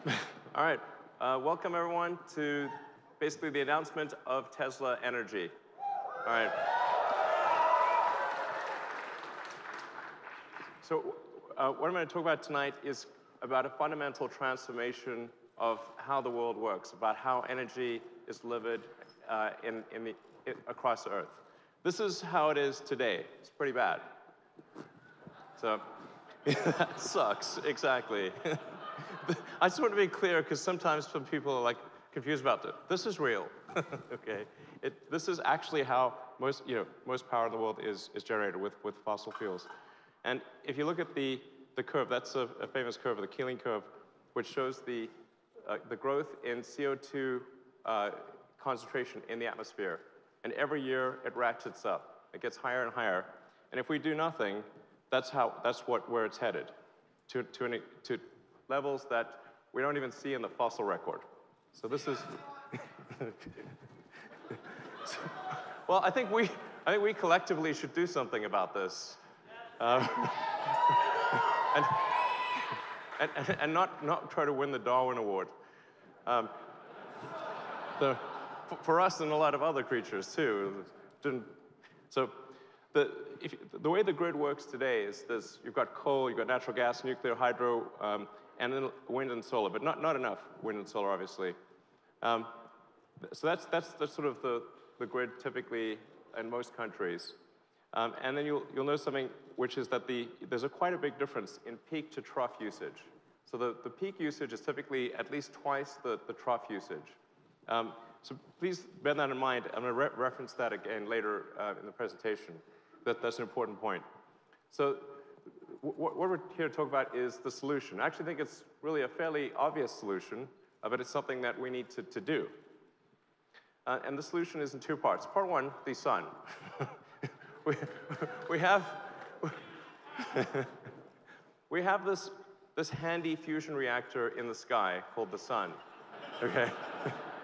All right, welcome everyone to basically the announcement of Tesla Energy. All right. So what I'm going to talk about tonight is about a fundamental transformation of how the world works, about how energy is delivered across the Earth. This is how it is today. It's pretty bad. So that sucks, exactly. I just want to be clear because sometimes some people are like confused about this. This is real, okay? This is actually how most power in the world is generated with fossil fuels. And if you look at the curve, that's a famous curve, the Keeling curve, which shows the growth in CO2 concentration in the atmosphere. And every year it ratchets up. It gets higher and higher. And if we do nothing, that's where it's headed, to levels that we don't even see in the fossil record. So this is. Well, I think we collectively should do something about this, and not try to win the Darwin Award. For us and a lot of other creatures too. So the way the grid works today is this: you've got coal, you've got natural gas, nuclear, hydro, and then wind and solar, but not enough wind and solar, obviously. So that's sort of the grid typically in most countries. And then you'll notice something, which is that there's quite a big difference in peak to trough usage. So the peak usage is typically at least twice the trough usage. So please bear that in mind. I'm going to reference that again later in the presentation. That's an important point. So what we're here to talk about is the solution. I actually think it's really a fairly obvious solution, but it's something that we need to do. And the solution is in two parts. Part one, the sun. we have this handy fusion reactor in the sky called the sun. Okay,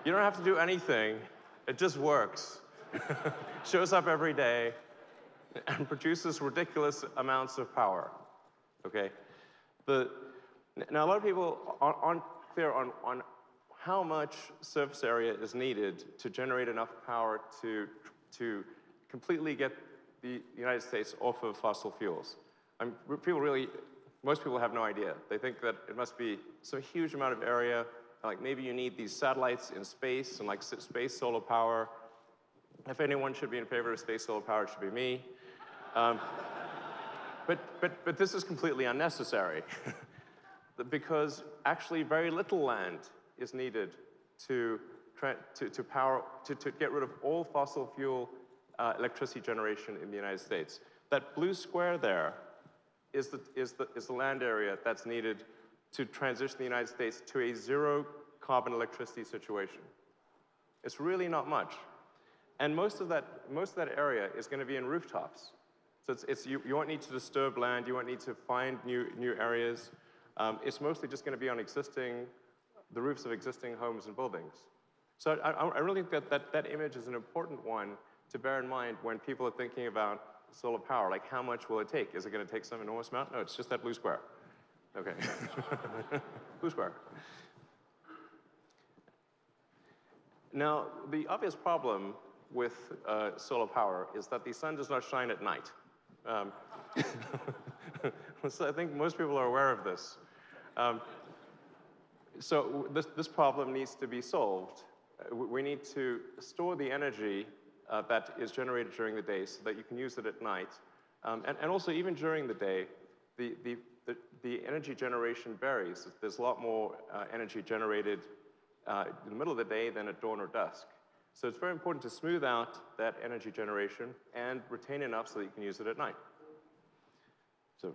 you don't have to do anything; it just works. Shows up every day and produces ridiculous amounts of power. Okay, now a lot of people aren't clear on how much surface area is needed to generate enough power to completely get the United States off of fossil fuels. Most people have no idea. They think that it must be some huge amount of area, like maybe you need these satellites in space and like space solar power. If anyone should be in favor of space solar power, it should be me. But this is completely unnecessary because actually very little land is needed to get rid of all fossil fuel electricity generation in the United States. That blue square there is the land area that's needed to transition the United States to a zero carbon electricity situation. It's really not much. And most of that area is going to be in rooftops. So you won't need to disturb land, you won't need to find new areas. It's mostly just going to be on the roofs of existing homes and buildings. So I really think that image is an important one to bear in mind when people are thinking about solar power. Like, how much will it take? Is it going to take some enormous amount? No, it's just that blue square. Okay. Blue square. Now, the obvious problem with solar power is that the sun does not shine at night. So I think most people are aware of this. So this problem needs to be solved. We need to store the energy that is generated during the day so that you can use it at night. And also, even during the day, the energy generation varies. There's a lot more energy generated in the middle of the day than at dawn or dusk. So it's very important to smooth out that energy generation and retain enough so that you can use it at night. So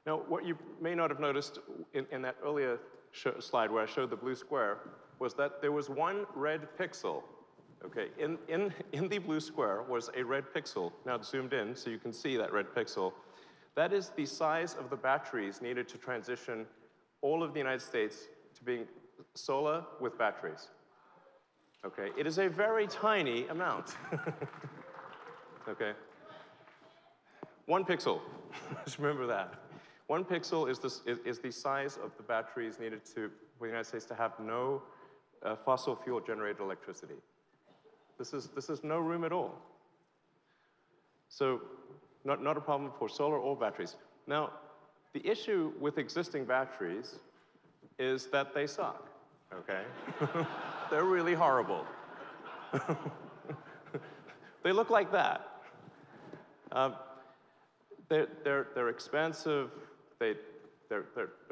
now, what you may not have noticed in that earlier slide where I showed the blue square was that there was one red pixel. Okay, in the blue square was a red pixel. Now it's zoomed in so you can see that red pixel. That is the size of the batteries needed to transition all of the United States to being solar with batteries. Okay, it is a very tiny amount. Okay, 1 pixel. Just remember that. 1 pixel is the size of the batteries needed for the United States to have no fossil fuel generated electricity. This is no room at all. So not a problem for solar or batteries. Now, the issue with existing batteries is that they suck, okay? They're really horrible. They look like that. They're expensive, they're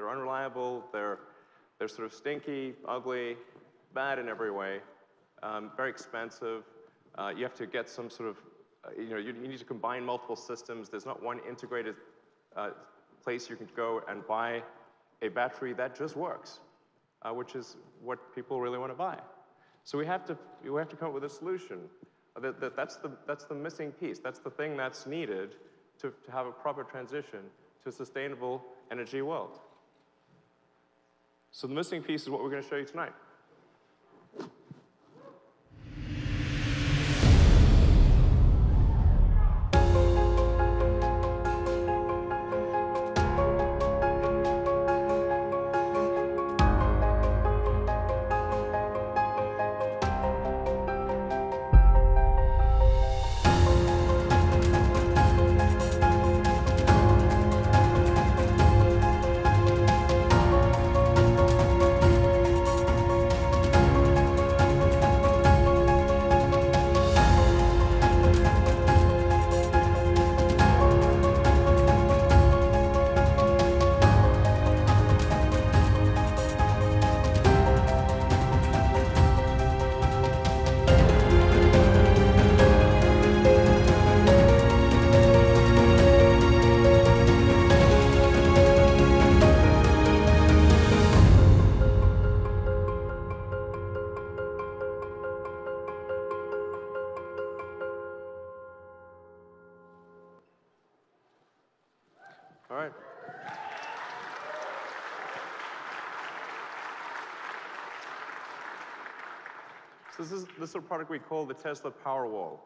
unreliable, they're sort of stinky, ugly, bad in every way, very expensive. You have to get some sort of, you need to combine multiple systems. There's not one integrated place you can go and buy a battery that just works, which is what people really want to buy. So we have to come up with a solution. That's the missing piece. That's the thing that's needed to have a proper transition to a sustainable energy world. So the missing piece is what we're going to show you tonight. All right. So this is a product we call the Tesla Powerwall.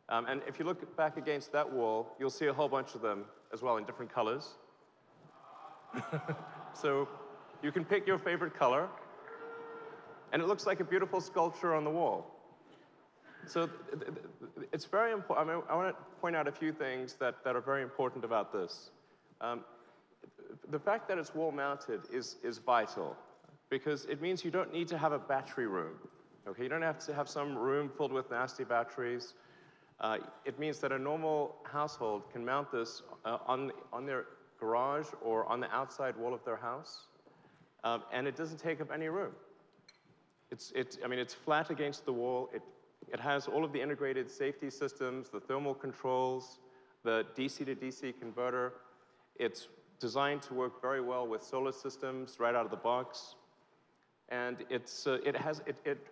And if you look back against that wall, you'll see a whole bunch of them as well in different colors. So you can pick your favorite color, and it looks like a beautiful sculpture on the wall. So it's very important. I mean, I want to point out a few things that are very important about this. The fact that it's wall-mounted is vital, because it means you don't need to have a battery room. Okay, you don't have to have some room filled with nasty batteries. It means that a normal household can mount this on their garage or on the outside wall of their house, and it doesn't take up any room. I mean, it's flat against the wall. It has all of the integrated safety systems, the thermal controls, the DC to DC converter. It's designed to work very well with solar systems right out of the box. And it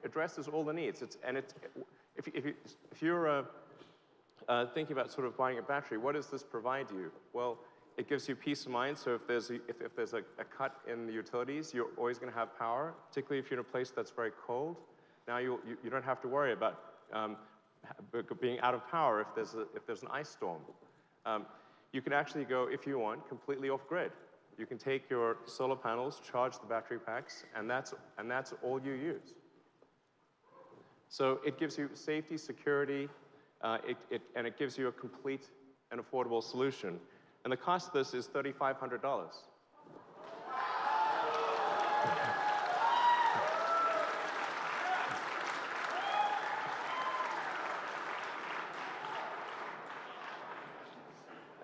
addresses all the needs. If you're thinking about sort of buying a battery, what does this provide you? Well, it gives you peace of mind. So if there's a cut in the utilities, you're always going to have power, particularly if you're in a place that's very cold. Now you don't have to worry about being out of power if there's an ice storm. You can actually go, if you want, completely off-grid. You can take your solar panels, charge the battery packs, and that's all you use. So it gives you safety, security, and it gives you a complete and affordable solution. And the cost of this is $3,500.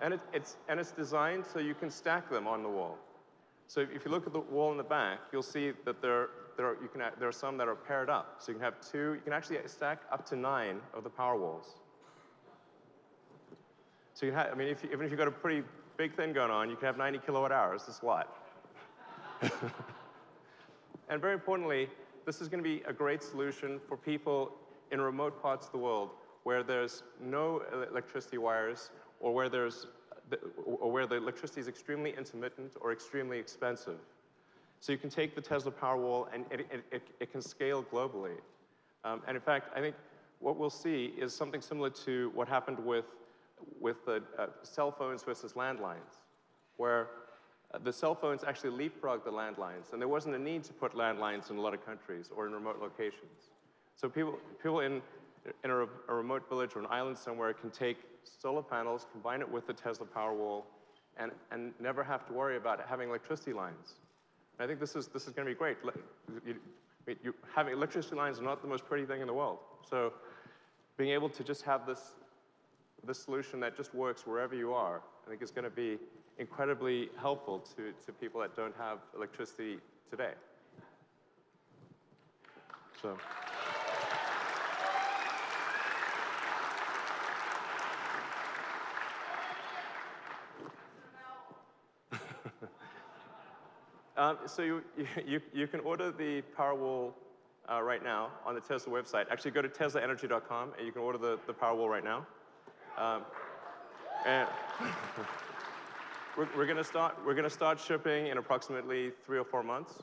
And it's designed so you can stack them on the wall. So if you look at the wall in the back, you'll see that there are some that are paired up. So you can have two. You can actually stack up to 9 of the Powerwalls. So you have, I mean, even if you've got a pretty big thing going on, you can have 90 kilowatt hours. That's a lot. And very importantly, this is going to be a great solution for people in remote parts of the world where there's no electricity wires, or where the electricity is extremely intermittent or extremely expensive. So you can take the Tesla Powerwall, and it can scale globally. And in fact, I think what we'll see is something similar to what happened with the cell phones versus landlines, where the cell phones actually leapfrogged the landlines, and there wasn't a need to put landlines in a lot of countries or in remote locations. So people in a remote village or an island somewhere can take solar panels, combine it with the Tesla Powerwall, and never have to worry about having electricity lines. And I think this is going to be great. Having electricity lines are not the most pretty thing in the world. So being able to just have this solution that just works wherever you are, I think is going to be incredibly helpful to people that don't have electricity today. So. So you can order the Powerwall right now on the Tesla website. Actually, go to teslaenergy.com and you can order the Powerwall right now. And we're going to start shipping in approximately 3 or 4 months.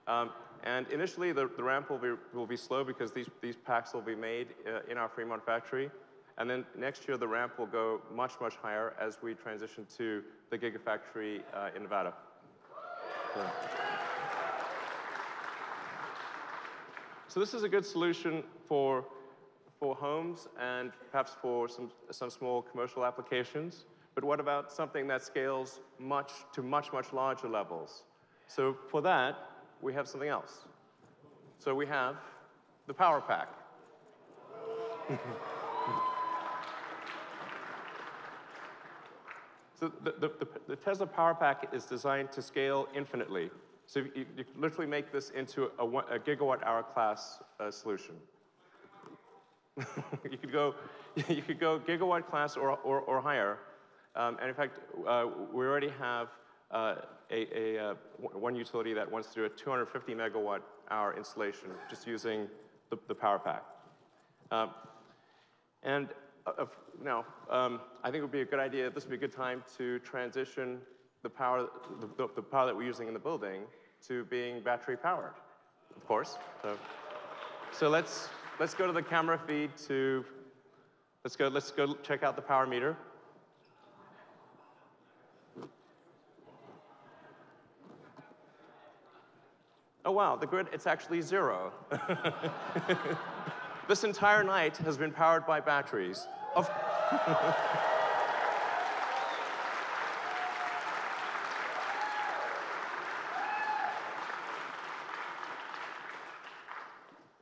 And initially, the ramp will be slow because these packs will be made in our Fremont factory. And then next year, the ramp will go much, much higher as we transition to the Gigafactory in Nevada. So this is a good solution for homes and perhaps for some small commercial applications. But what about something that scales to much larger levels? So for that, we have something else. So we have the Power Pack. So the Tesla Power Pack is designed to scale infinitely. So you literally make this into a gigawatt-hour class solution. You could go gigawatt class or higher. And in fact, we already have one utility that wants to do a 250 megawatt-hour installation just using the Power Pack. Now, I think it would be a good idea, this would be a good time to transition the power that we're using in the building to being battery powered, of course. So let's go to the camera feed let's go check out the power meter. Oh wow, the grid, it's actually 0. This entire night has been powered by batteries.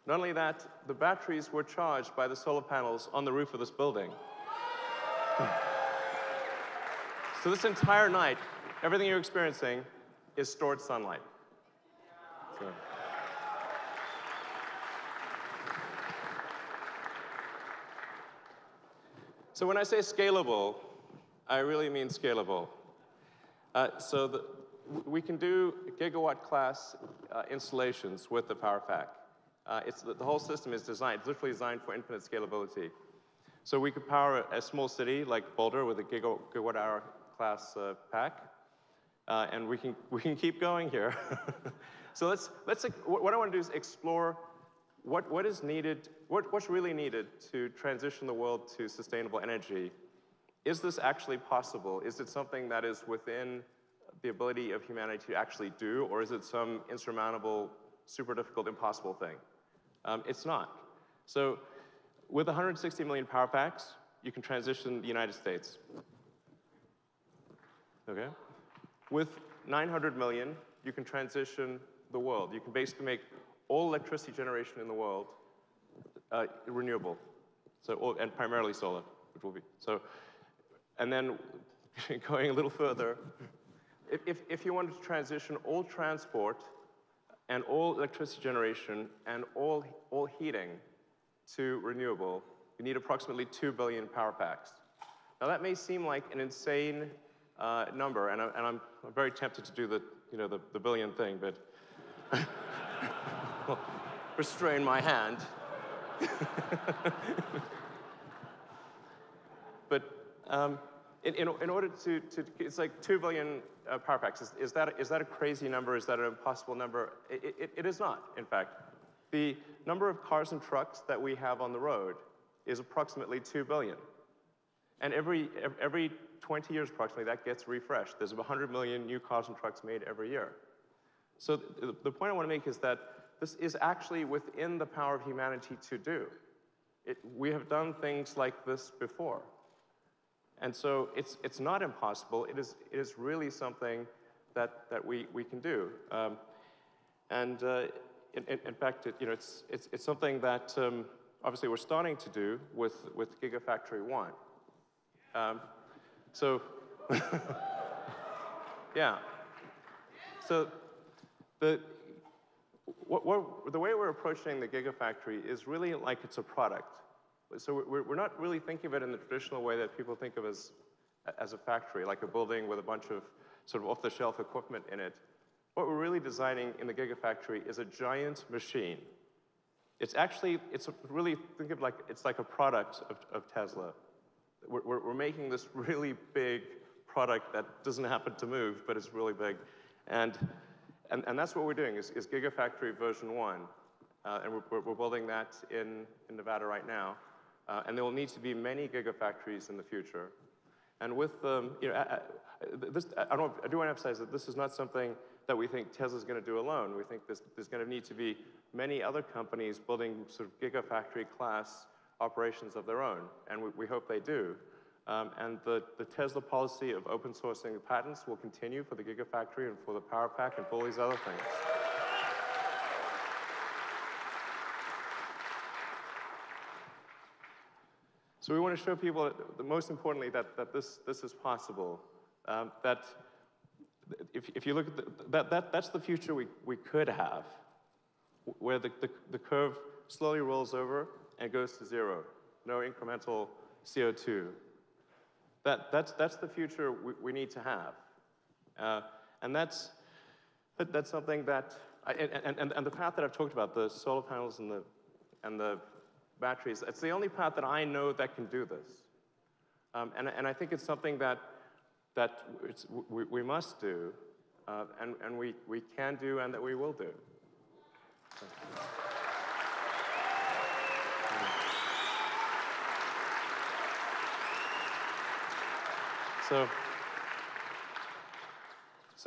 Not only that, the batteries were charged by the solar panels on the roof of this building. So this entire night, everything you're experiencing is stored sunlight. So when I say scalable, I really mean scalable. We can do gigawatt-class installations with the Power Pack. The whole system is designed, it's literally designed for infinite scalability. So we could power a small city like Boulder with a gigawatt-hour class pack, and we can keep going here. So what I want to do is explore what is needed, what's really needed to transition the world to sustainable energy. Is this actually possible? Is it something that is within the ability of humanity to actually do, or is it some insurmountable, super difficult, impossible thing? It's not. So with 160 million power packs, you can transition the United States. Okay? With 900 million, you can transition the world. You can basically make all electricity generation in the world renewable, and primarily solar, which will be. So, and then going a little further, if you wanted to transition all transport and all electricity generation and all heating to renewable, you need approximately 2 billion power packs. Now that may seem like an insane number, and I'm very tempted to do the billion thing, but restrain my hand. But in order to, it's like 2 billion power packs. Is that a crazy number? Is that an impossible number? It is not, in fact. The number of cars and trucks that we have on the road is approximately 2 billion. And every 20 years approximately, that gets refreshed. There's 100 million new cars and trucks made every year. So the point I want to make is that this is actually within the power of humanity to do. We have done things like this before. And so it's not impossible. It is really something that we can do. In fact, it's something that obviously we're starting to do with Gigafactory 1. Yeah. So the way we're approaching the Gigafactory is really like it's a product. So we're not really thinking of it in the traditional way that people think of as a factory, like a building with a bunch of sort of off-the-shelf equipment in it. What we're really designing in the Gigafactory is a giant machine. It's really, think of it's like a product of Tesla. We're making this really big product that doesn't happen to move, but is really big. And that's what we're doing, is Gigafactory version 1. And we're building that in Nevada right now. And there will need to be many Gigafactories in the future. And with, I do want to emphasize that this is not something that we think Tesla's going to do alone. We think there's going to need to be many other companies building sort of Gigafactory class operations of their own, and we hope they do. And the Tesla policy of open sourcing the patents will continue for the Gigafactory and for the Power Pack and for all these other things. So we want to show people, most importantly, that this is possible. That if you look at that's the future we could have, where the curve slowly rolls over and goes to zero, no incremental CO2. That's the future we need to have, and that's something that and the path that I've talked about, the solar panels and the batteries. It's the only path that I know that can do this, and I think it's something that we must do, and we can do, and that we will do. So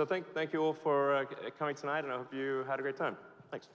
thank you all for coming tonight, and I hope you had a great time. Thanks.